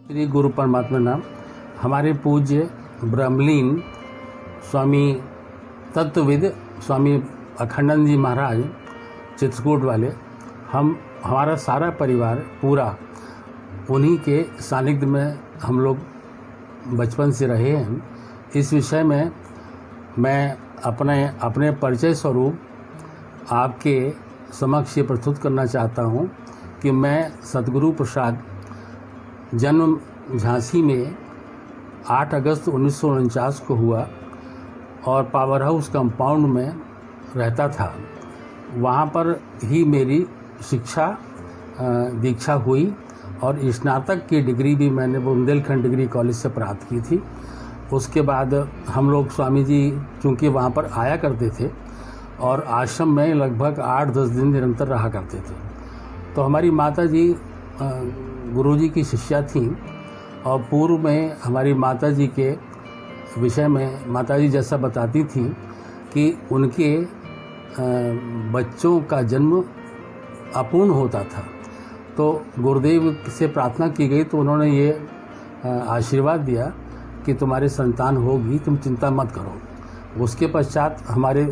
श्री गुरु परमात्मा नाम। हमारे पूज्य ब्रह्मलीन स्वामी तत्वविद स्वामी अखंडानंद जी महाराज चित्रकूट वाले, हमारा सारा परिवार पूरा उन्हीं के सानिध्य में हम लोग बचपन से रहे हैं। इस विषय में मैं अपने परिचय स्वरूप आपके समक्ष ये प्रस्तुत करना चाहता हूँ कि मैं सतगुरु प्रसाद, जन्म झांसी में 8 अगस्त 1949 को हुआ और पावर हाउस कंपाउंड में रहता था। वहाँ पर ही मेरी शिक्षा दीक्षा हुई और स्नातक की डिग्री भी मैंने बुंदेलखंड डिग्री कॉलेज से प्राप्त की थी। उसके बाद हम लोग स्वामी जी चूँकि वहाँ पर आया करते थे और आश्रम में लगभग 8-10 दिन निरंतर रहा करते थे। तो हमारी माता जी गुरुजी की शिष्या थीं और पूर्व में हमारी माता जी के विषय में माता जी जैसा बताती थीं कि उनके बच्चों का जन्म अपूर्ण होता था। तो गुरुदेव से प्रार्थना की गई तो उन्होंने ये आशीर्वाद दिया कि तुम्हारी संतान होगी, तुम चिंता मत करो। उसके पश्चात हमारे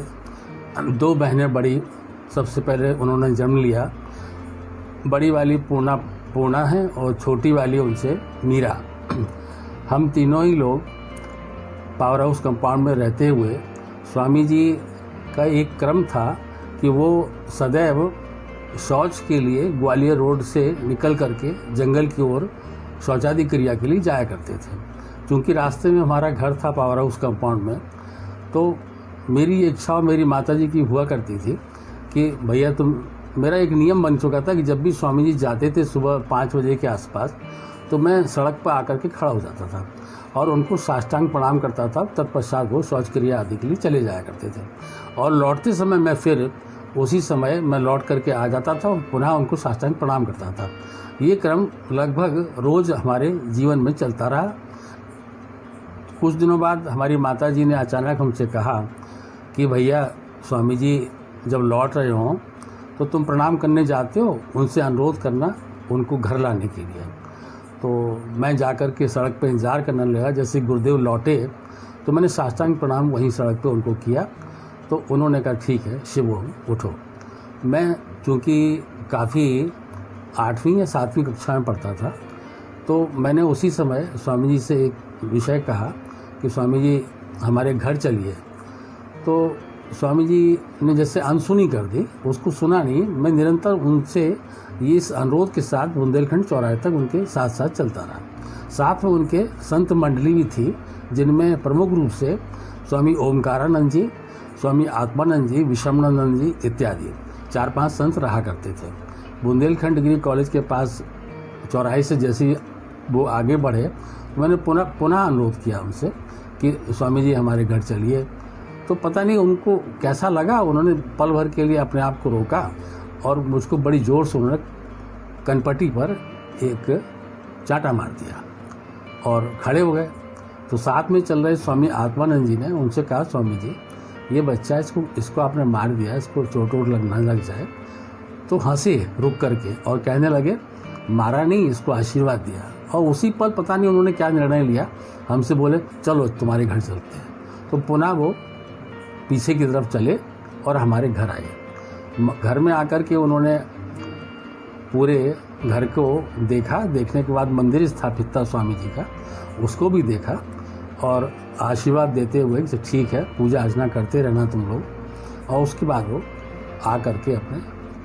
2 बहनें बड़ी, सबसे पहले उन्होंने जन्म लिया। बड़ी वाली पूर्णा है और छोटी वाली उनसे मीरा। हम तीनों ही लोग पावर हाउस कंपाउंड में रहते हुए स्वामी जी का एक क्रम था कि वो सदैव शौच के लिए ग्वालियर रोड से निकल करके जंगल की ओर शौचादि क्रिया के लिए जाया करते थे। क्योंकि रास्ते में हमारा घर था पावर हाउस कंपाउंड में, तो मेरी इच्छा और मेरी माताजी की हुआ करती थी कि भैया मेरा एक नियम बन चुका था कि जब भी स्वामी जी जाते थे सुबह 5 बजे के आसपास, तो मैं सड़क पर आकर के खड़ा हो जाता था और उनको साष्टांग प्रणाम करता था। तत्पश्चात वो शौच क्रिया आदि के लिए चले जाया करते थे और लौटते समय मैं फिर उसी समय मैं लौट करके आ जाता था और पुनः उनको साष्टांग प्रणाम करता था। ये क्रम लगभग रोज हमारे जीवन में चलता रहा। कुछ दिनों बाद हमारी माता जी ने अचानक हमसे कहा कि भैया स्वामी जी जब लौट रहे हों तो तुम प्रणाम करने जाते हो, उनसे अनुरोध करना उनको घर लाने के लिए। तो मैं जाकर के सड़क पर इंतज़ार करने लगा। जैसे गुरुदेव लौटे तो मैंने साष्टांग प्रणाम वहीं सड़क पे उनको किया। तो उन्होंने कहा ठीक है शिवो उठो। मैं चूँकि काफ़ी 8वीं या 7वीं कक्षा में पढ़ता था, तो मैंने उसी समय स्वामी जी से एक विषय कहा कि स्वामी जी हमारे घर चलिए। तो स्वामी जी ने जैसे अनसुनी कर दी, उसको सुना नहीं। मैं निरंतर उनसे इस अनुरोध के साथ बुंदेलखंड चौराहे तक उनके साथ साथ चलता रहा। साथ में उनके संत मंडली भी थी, जिनमें प्रमुख रूप से स्वामी ओमकारानंद जी, स्वामी आत्मानंद जी, विषमानंद जी इत्यादि 4-5 संत रहा करते थे। बुंदेलखंड डिग्री कॉलेज के पास चौराहे से जैसे वो आगे बढ़े, मैंने पुनः अनुरोध किया उनसे कि स्वामी जी हमारे घर चलिए। तो पता नहीं उनको कैसा लगा, उन्होंने पल भर के लिए अपने आप को रोका और मुझको बड़ी ज़ोर से उन्होंने कनपट्टी पर एक चांटा मार दिया और खड़े हो गए। तो साथ में चल रहे स्वामी आत्मानंद जी ने उनसे कहा, स्वामी जी ये बच्चा इसको आपने मार दिया, इसको चोट वोट लगना लग जाए। तो हंसे रुक करके और कहने लगे मारा नहीं, इसको आशीर्वाद दिया। और उसी पल पता नहीं उन्होंने क्या निर्णय लिया, हमसे बोले चलो तुम्हारे घर चलते हैं। तो पुनः वो पीछे की तरफ चले और हमारे घर आए। घर में आकर के उन्होंने पूरे घर को देखा। देखने के बाद मंदिर स्थापित था स्वामी जी का, उसको भी देखा और आशीर्वाद देते हुए कि ठीक है पूजा अर्चना करते रहना तुम लोग। और उसके बाद वो आकर के अपने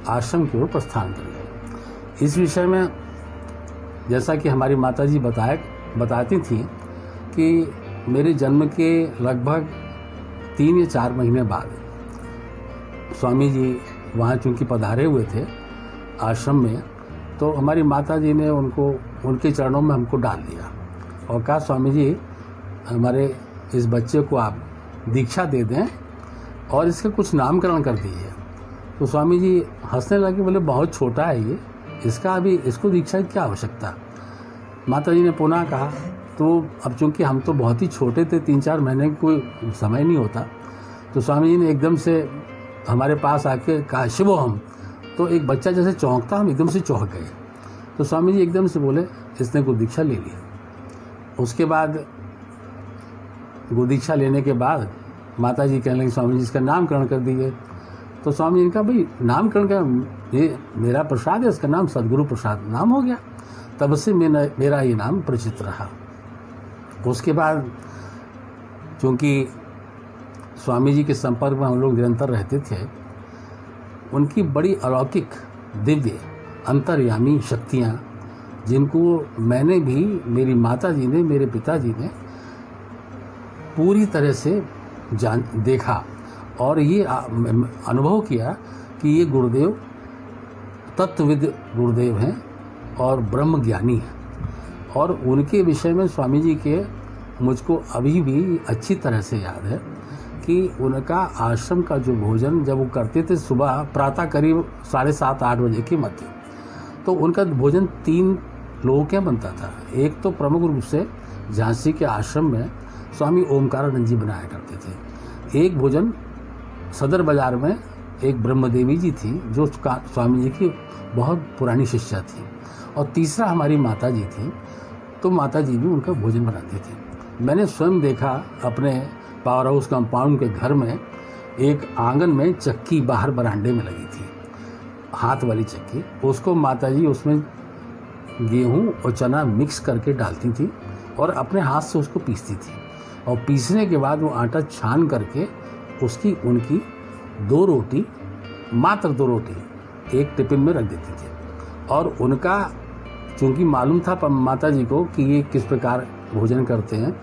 आश्रम की ओर प्रस्थान कर गए। इस विषय में जैसा कि हमारी माता जी बताती थी कि मेरे जन्म के लगभग 3 या 4 महीने बाद स्वामी जी वहाँ चूँकि पधारे हुए थे आश्रम में, तो हमारी माता जी ने उनके चरणों में हमको डाल दिया और कहा स्वामी जी हमारे इस बच्चे को आप दीक्षा दे दें और इसका कुछ नामकरण कर दीजिए। तो स्वामी जी हंसने लगे, बोले बहुत छोटा है ये, इसको दीक्षा की क्या आवश्यकता। माता जी ने पुनः कहा। तो अब चूँकि हम तो बहुत ही छोटे थे, 3-4 महीने का कोई समय नहीं होता, तो स्वामी जी ने एकदम से हमारे पास आके कहा शिवो हम। तो एक बच्चा जैसे चौंकता, हम एकदम से चौंक गए तो स्वामी जी एकदम से बोले इसने गुरु दीक्षा ले ली। उसके बाद गुरु दीक्षा लेने के बाद माता जी कहने लगी स्वामी जी इसका नामकरण कर दीजिए। तो स्वामी जी ने कहा भाई नामकरण का ये मेरा प्रसाद है, इसका नाम सदगुरु प्रसाद नाम हो गया। तब से मेरा ये नाम परिचित रहा। उसके बाद चूँकि स्वामी जी के संपर्क में हम लोग निरंतर रहते थे, उनकी बड़ी अलौकिक दिव्य अंतर्यामी शक्तियाँ जिनको मैंने भी, मेरी माता जी ने, मेरे पिताजी ने पूरी तरह से देखा और ये अनुभव किया कि ये गुरुदेव तत्वविद गुरुदेव हैं और ब्रह्म ज्ञानी हैं। और उनके विषय में स्वामी जी के मुझको अभी भी अच्छी तरह से याद है कि उनका आश्रम का जो भोजन जब वो करते थे सुबह प्रातः करीब 7:30-8 बजे के मध्य, तो उनका भोजन 3 लोगों के बनता था। एक तो प्रमुख रूप से झांसी के आश्रम में स्वामी ओमकारानंद जी बनाया करते थे। एक भोजन सदर बाजार में एक ब्रह्मदेवी जी थी जो स्वामी जी की बहुत पुरानी शिष्या थी, और तीसरा हमारी माता जी थी, तो माता जी भी उनका भोजन बनाती थी। मैंने स्वयं देखा अपने पावर हाउस कंपाउंड के घर में एक आंगन में चक्की बाहर बरांडे में लगी थी, हाथ वाली चक्की। उसको माता जी उसमें गेहूं और चना मिक्स करके डालती थी और अपने हाथ से उसको पीसती थी, और पीसने के बाद वो आटा छान करके उसकी उनकी 2 रोटी, मात्र 2 रोटी एक टिफिन में रख देती थी। और उनका चूँकि मालूम था माता जी को कि ये किस प्रकार भोजन करते हैं,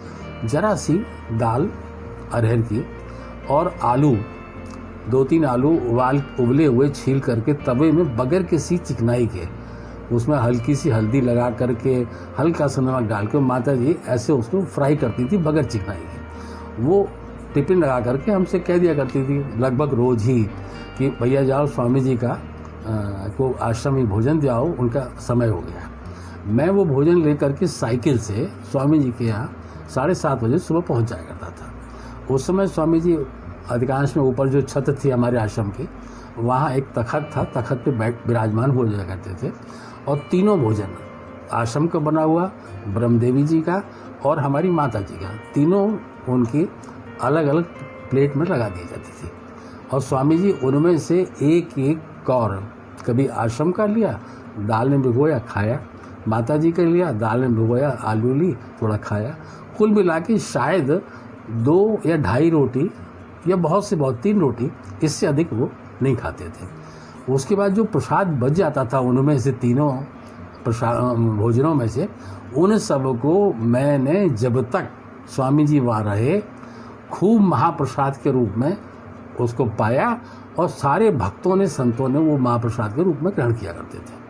जरा सी दाल अरहर की और आलू, 2-3 आलू उबले हुए छील करके तवे में बगैर किसी चिकनाई के उसमें हल्की सी हल्दी लगा करके हल्का सा नमक डाल के माता जी ऐसे उसको फ्राई करती थी बगैर चिकनाई के। वो टिफिन लगा करके हमसे कह दिया करती थी लगभग रोज ही कि भैया जाओ स्वामी जी का को आश्रम में भोजन दिलाओ, उनका समय हो गया। मैं वो भोजन लेकर के साइकिल से स्वामी जी के यहाँ 7:30 बजे सुबह पहुँच जाया करता था। उस समय स्वामी जी अधिकांश में ऊपर जो छत थी हमारे आश्रम की, वहाँ एक तखत था, तखत पे विराजमान हो जाया करते थे, और तीनों भोजन आश्रम का बना हुआ, ब्रह्मदेवी जी का और हमारी माता जी का, तीनों उनकी अलग अलग प्लेट में लगा दी जाती थी। और स्वामी जी उनमें से एक एक कौर कभी आश्रम का लिया, दाल में भिगोया खाया, माता जी का लिया, दाल में भिगोया, आलू ली, थोड़ा खाया। कुल मिला के शायद 2 या 2.5 रोटी या बहुत से बहुत 3 रोटी, इससे अधिक वो नहीं खाते थे। उसके बाद जो प्रसाद बच जाता था उनमें से, तीनों भोजनों में से, उन सबको मैंने जब तक स्वामी जी वहाँ रहे खूब महाप्रसाद के रूप में उसको पाया, और सारे भक्तों ने, संतों ने वो महाप्रसाद के रूप में ग्रहण किया करते थे।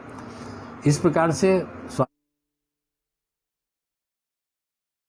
इस प्रकार से